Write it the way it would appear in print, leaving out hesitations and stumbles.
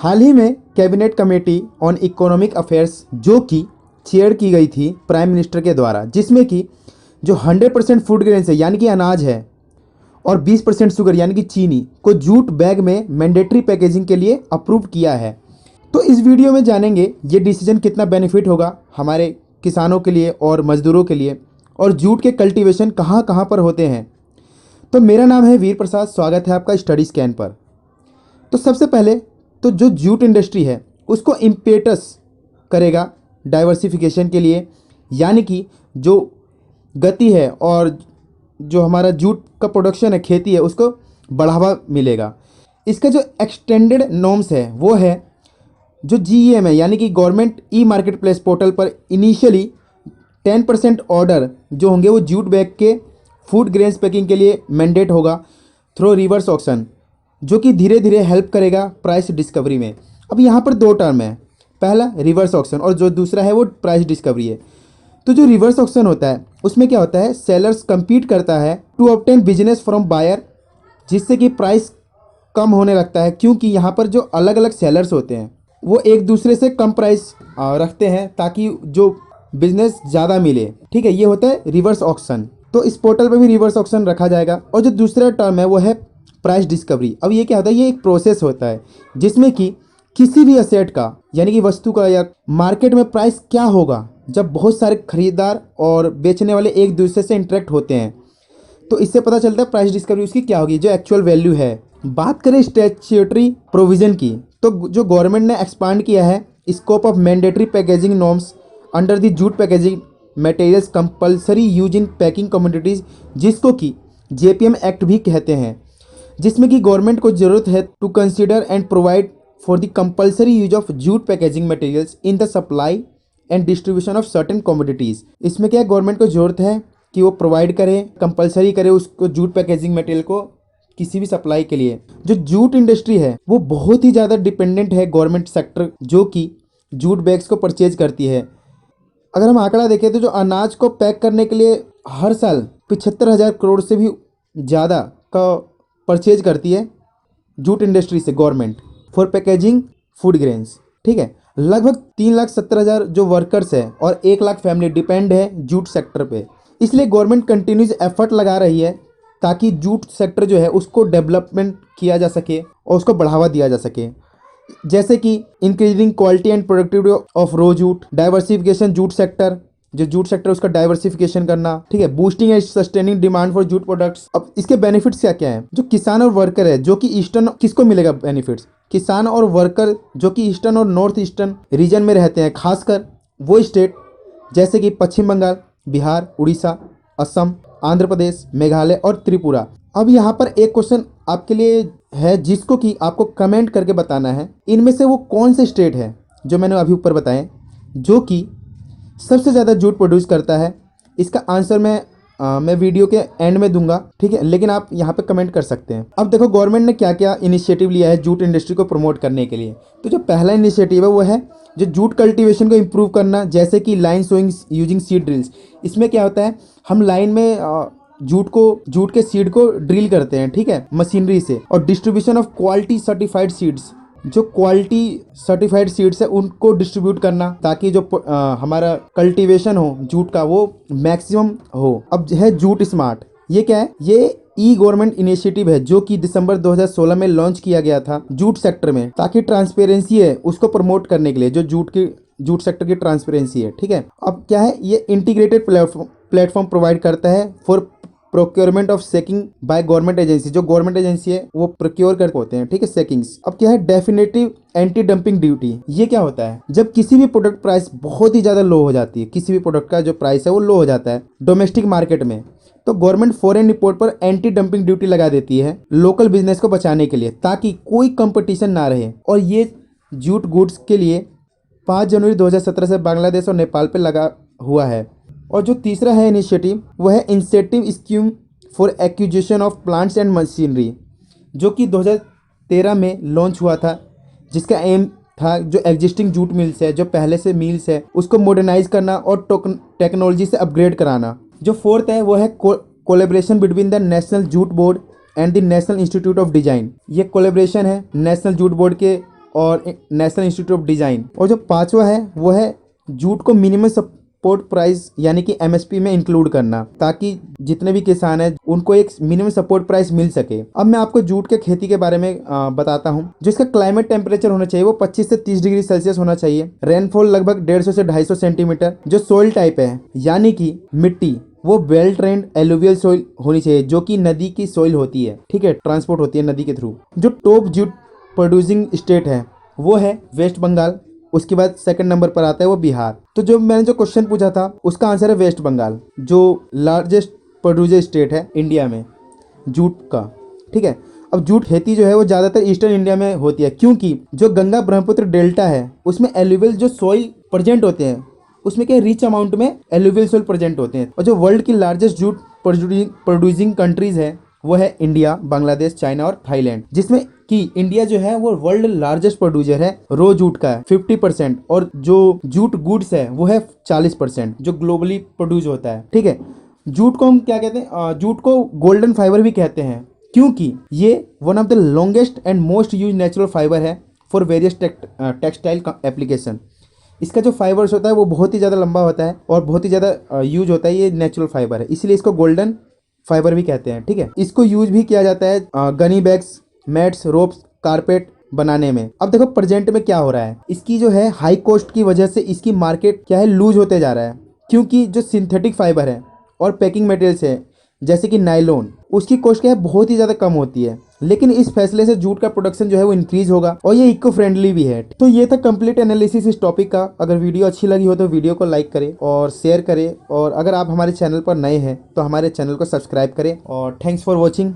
हाल ही में cabinet committee on economic affairs जो कि चेयर की गई थी प्राइम मिनिस्टर के द्वारा, जिसमें कि जो 100% फूड ग्रेन्स है यानी कि अनाज है और 20% शुगर यानी कि चीनी को जूट बैग में मैंडेटरी पैकेजिंग के लिए अप्रूव किया है। तो इस वीडियो में जानेंगे ये डिसीजन कितना बेनिफिट होगा हमारे किसानों के लिए और मजदूरों के लिए, और जूट के कल्टीवेशन कहाँ कहाँ पर होते हैं। तो मेरा नाम है वीर प्रसाद, स्वागत है आपका स्टडी स्कैन पर। तो सबसे पहले तो जो जूट इंडस्ट्री है उसको इम्पेटस करेगा डाइवर्सिफिकेशन के लिए, यानी कि जो गति है और जो हमारा जूट का प्रोडक्शन है, खेती है, उसको बढ़ावा मिलेगा। इसका जो एक्सटेंडेड नॉर्म्स है वो है जो GEM है यानी कि government e market place portal पर इनिशियली 10% ऑर्डर जो होंगे वो जूट बैग के फूड ग्रेन्स पैकिंग के लिए मैंडेट होगा थ्रू रिवर्स ऑक्शन, जो कि धीरे धीरे हेल्प करेगा प्राइस डिस्कवरी में। अब यहाँ पर दो टर्म है, पहला रिवर्स ऑक्शन और जो दूसरा है वो प्राइस डिस्कवरी है। तो जो रिवर्स ऑक्शन होता है उसमें क्या होता है, सेलर्स compete करता है to obtain business from buyer, जिससे कि प्राइस कम होने लगता है, क्योंकि यहाँ पर जो अलग अलग सेलर्स होते हैं वो एक दूसरे से कम प्राइस रखते हैं ताकि जो बिजनेस ज़्यादा मिले। ठीक है, ये होता है रिवर्स ऑक्शन। तो इस पोर्टल पर भी रिवर्स ऑक्शन रखा जाएगा। और जो दूसरा टर्म है वो है प्राइस डिस्कवरी। अब ये क्या होता है, ये एक प्रोसेस होता है जिसमें कि किसी भी असेट का यानी कि वस्तु का या मार्केट में प्राइस क्या होगा जब बहुत सारे खरीदार और बेचने वाले एक दूसरे से इंटरेक्ट होते हैं, तो इससे पता चलता है प्राइस डिस्कवरी उसकी क्या होगी, जो एक्चुअल वैल्यू है। बात करें स्टैट्यूटरी प्रोविजन की, तो जो गवर्नमेंट ने एक्सपांड किया है scope of mandatory packaging norms under the jute packaging materials compulsory use in packing communities, जिसको कि JPM एक्ट भी कहते हैं, जिसमें कि गवर्नमेंट को ज़रूरत है to consider and provide for the compulsory use of jute packaging materials in the supply and distribution of certain commodities. इसमें क्या है, गवर्नमेंट को ज़रूरत है कि वो प्रोवाइड करे, कंपलसरी करे उसको जूट पैकेजिंग मटेरियल को किसी भी सप्लाई के लिए। जो जूट इंडस्ट्री है वो बहुत ही ज़्यादा डिपेंडेंट है गवर्नमेंट सेक्टर जो कि जूट बैग्स को परचेज करती है। अगर हम आंकड़ा देखें तो जो अनाज को पैक करने के लिए हर साल 75,000 करोड़ से भी ज़्यादा का परचेज करती है जूट इंडस्ट्री से government for packaging food grains. ठीक है, लगभग 3,70,000 जो वर्कर्स है और 1 लाख फैमिली डिपेंड है जूट सेक्टर पे। इसलिए गवर्नमेंट कंटिन्यूस एफर्ट लगा रही है ताकि जूट सेक्टर जो है उसको डेवलपमेंट किया जा सके और उसको बढ़ावा दिया जा सके, जैसे कि increasing quality and productivity of raw jute, diversification jute sector, जो जूट सेक्टर उसका डाइवर्सिफिकेशन करना। ठीक है, boosting and sustaining demand for jute products. अब इसके बेनिफिट्स क्या क्या है, जो किसान और वर्कर है जो कि ईस्टर्न, किसको मिलेगा बेनिफिट्स, किसान और वर्कर जो कि ईस्टर्न और नॉर्थ ईस्टर्न रीजन में रहते हैं, खासकर वो स्टेट जैसे कि पश्चिम बंगाल, बिहार, उड़ीसा, असम, आंध्र प्रदेश, मेघालय और त्रिपुरा। अब यहाँ पर एक क्वेश्चन आपके लिए है जिसको कि आपको कमेंट करके बताना है, इनमें से वो कौन से स्टेट है जो मैंने अभी ऊपर बताए जो कि सबसे ज़्यादा जूट प्रोड्यूस करता है। इसका आंसर मैं वीडियो के एंड में दूंगा। ठीक है, लेकिन आप यहाँ पे कमेंट कर सकते हैं। अब देखो गवर्नमेंट ने क्या क्या इनिशिएटिव लिया है जूट इंडस्ट्री को प्रमोट करने के लिए। तो जो पहला इनिशिएटिव है वो है जो जूट कल्टीवेशन को इम्प्रूव करना, जैसे कि line sowing using seed drills. इसमें क्या होता है, हम लाइन में जूट के सीड को ड्रिल करते हैं, ठीक है, मशीनरी से। और distribution of quality certified seeds, जो क्वालिटी सर्टिफाइड सीड्स है उनको डिस्ट्रीब्यूट करना ताकि जो हमारा कल्टीवेशन हो जूट का वो मैक्सिमम हो। अब है जूट स्मार्ट, ये क्या है, ये ई गवर्नमेंट इनिशिएटिव है जो कि दिसंबर 2016 में लॉन्च किया गया था जूट सेक्टर में, ताकि ट्रांसपेरेंसी है उसको प्रमोट करने के लिए, जो जूट सेक्टर की ट्रांसपेरेंसी है। ठीक है, अब क्या है, ये इंटीग्रेटेड प्लेटफॉर्म प्रोवाइड करता है for procurement of seeking by government agency, जो गवर्नमेंट एजेंसी है वो प्रोक्योर कर होते हैं। ठीक है, सेकिंग्स। अब क्या है, डेफिनेटिव एंटी डंपिंग ड्यूटी। ये क्या होता है, जब किसी भी प्रोडक्ट प्राइस बहुत ही ज़्यादा लो हो जाती है, किसी भी प्रोडक्ट का जो प्राइस है वो लो हो जाता है डोमेस्टिक मार्केट में, तो गवर्नमेंट फॉरेन इंपोर्ट पर एंटी डंपिंग ड्यूटी लगा देती है लोकल बिजनेस को बचाने के लिए, ताकि कोई कंपटीशन ना रहे। और ये जूट गुड्स के लिए 5 जनवरी 2017 से बांग्लादेश और नेपाल पर लगा हुआ है। और जो तीसरा है इनिशिएटिव वो है incentive scheme for acquisition of plants and machinery, जो कि 2013 में लॉन्च हुआ था, जिसका एम था जो एग्जिस्टिंग जूट मिल्स है, जो पहले से मिल्स है, उसको मॉडर्नाइज करना और टेक्नोलॉजी से अपग्रेड कराना। जो फोर्थ है वो है collaboration between the national jute board and the national institute of design. ये कोलेब्रेशन है नेशनल जूट बोर्ड के और नेशनल इंस्टीट्यूट ऑफ डिज़ाइन। और जो पांचवा है वो है जूट को मिनिमम सपोर्ट प्राइस यानी कि एमएसपी में इंक्लूड करना, ताकि जितने भी किसान हैं उनको एक मिनिमम सपोर्ट प्राइस मिल सके। अब मैं आपको जूट के खेती के बारे में बताता हूँ। जो इसका क्लाइमेट टेम्परेचर होना चाहिए वो 25 से 30 डिग्री सेल्सियस होना चाहिए। रेनफॉल लगभग 150 से 250 सेंटीमीटर। जो सोइल टाइप है यानी कि मिट्टी वो वेल ट्रेंड एलुवियल सोइल होनी चाहिए, जो कि नदी की सोइल होती है, ठीक है, ट्रांसपोर्ट होती है नदी के थ्रू। जो टॉप जूट प्रोड्यूसिंग स्टेट है वो है वेस्ट बंगाल। उसके बाद सेकंड नंबर पर आता है वो बिहार। तो जो मैंने जो क्वेश्चन पूछा था उसका आंसर है वेस्ट बंगाल, जो लार्जेस्ट प्रोड्यूसर स्टेट है इंडिया में जूट का, ठीक है। अब जूट खेती जो है वो ज़्यादातर ईस्टर्न इंडिया में होती है, क्योंकि जो गंगा ब्रह्मपुत्र डेल्टा है उसमें एलुवियल जो सॉइल प्रेजेंट होते हैं उसमें क्या रिच अमाउंट में एलुवियल सॉइल प्रेजेंट होते हैं। और जो वर्ल्ड की लार्जेस्ट जूट प्रोड्यूसिंग कंट्रीज है वो है इंडिया, बांग्लादेश, चाइना और थाईलैंड, जिसमें कि इंडिया जो है वो वर्ल्ड लार्जेस्ट प्रोड्यूसर है रो जूट का है 50%, और जो जूट गुड्स है वो है 40% जो ग्लोबली प्रोड्यूस होता है, ठीक है। जूट को हम क्या कहते हैं, जूट को गोल्डन फाइबर भी कहते हैं, क्योंकि ये one of the longest and most use natural fibre है फॉर वेरियस टेक्सटाइल एप्लीकेशन। इसका जो फाइबर्स होता है वो बहुत ही ज़्यादा लंबा होता है और बहुत ही ज़्यादा यूज होता है, ये नेचुरल फाइबर है, इसलिए इसको गोल्डन फाइबर भी कहते हैं, ठीक है। इसको यूज भी किया जाता है Ghani bags, mats, ropes, carpet बनाने में। अब देखो प्रेजेंट में क्या हो रहा है, इसकी जो है हाई कॉस्ट की वजह से इसकी मार्केट क्या है लूज होते जा रहा है, क्योंकि जो सिंथेटिक फाइबर है और पैकिंग मटेरियल्स है जैसे कि नायलॉन, उसकी कॉस्ट क्या है बहुत ही ज़्यादा कम होती है। लेकिन इस फैसले से जूट का प्रोडक्शन जो है वो इंक्रीज होगा और ये इको फ्रेंडली भी है। तो ये था कंप्लीट एनालिसिस इस टॉपिक का। अगर वीडियो अच्छी लगी हो तो वीडियो को लाइक करें और शेयर करें, और अगर आप हमारे चैनल पर नए हैं तो हमारे चैनल को सब्सक्राइब करें। और थैंक्स फॉर वॉचिंग।